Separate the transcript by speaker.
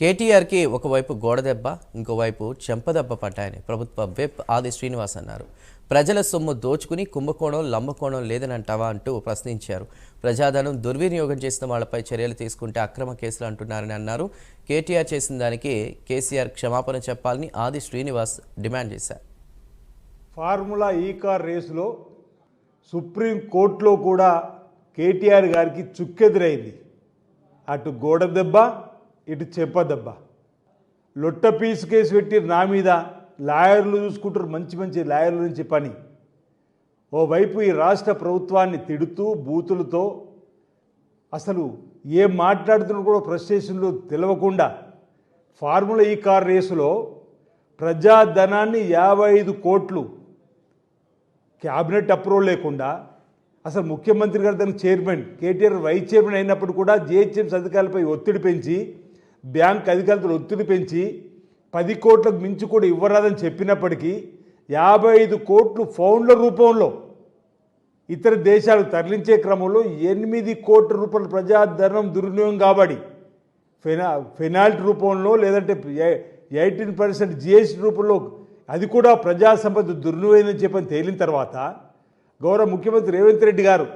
Speaker 1: కేటీఆర్కి ఒకవైపు గోడదెబ్బ, ఇంకోవైపు చెంపదెబ్బ పడ్డాయని ప్రభుత్వ విప్ ఆది శ్రీనివాస్ అన్నారు. ప్రజల సొమ్ము దోచుకుని కుంభకోణం, లంబకోణం లేదనంటావా అంటూ ప్రశ్నించారు. ప్రజాధనం దుర్వినియోగం చేసిన వాళ్లపై చర్యలు తీసుకుంటే అక్రమ కేసులు అంటున్నారని అన్నారు. కేటీఆర్ చేసిన దానికి కేసీఆర్ క్షమాపణ చెప్పాలని ఆది శ్రీనివాస్ డిమాండ్ చేశారు.
Speaker 2: ఫార్ములా ఈ కార్ రేసులో సుప్రీంకోర్టులో కూడా కేటీఆర్ గారికి చుక్కెదురైంది. అటు గోడ దెబ్బ, ఇటు చెప్పదెబ్బ. లొట్ట పీసు కేసు పెట్టి నా మీద లాయర్లు చూసుకుంటారు, మంచి మంచి లాయర్ల నుంచి పని. ఓవైపు ఈ రాష్ట్ర ప్రభుత్వాన్ని తిడుతూ బూతులతో అసలు ఏం మాట్లాడుతున్నా కూడా ఫ్రస్ట్రేషన్లు తెలవకుండా ఫార్ములా ఈ కార్ రేసులో ప్రజాధనాన్ని 55 కోట్లు క్యాబినెట్ అప్రూవల్ లేకుండా, అసలు ముఖ్యమంత్రి గారు దానికి చైర్మన్, కేటీఆర్ వైస్ చైర్మన్ అయినప్పుడు కూడా జిహెచ్ఎంసీ అధికారులపై ఒత్తిడి పెంచి, బ్యాంక్ అధికారులతో ఒత్తిడి పెంచి 10 కోట్లకు మించి కూడా ఇవ్వరాదని చెప్పినప్పటికీ 55 కోట్లు ఫౌండ్ల రూపంలో ఇతర దేశాలకు తరలించే క్రమంలో 8 కోట్ల రూపాయల ప్రజాధనం దుర్వినియోగం కాబడి పెనాల్టీ రూపంలో, లేదంటే 18% జిఎస్టీ రూపంలో అది కూడా ప్రజా సంపద దుర్వినియోగం చెప్పని తేలిన తర్వాత గౌరవ ముఖ్యమంత్రి రేవంత్ రెడ్డి గారు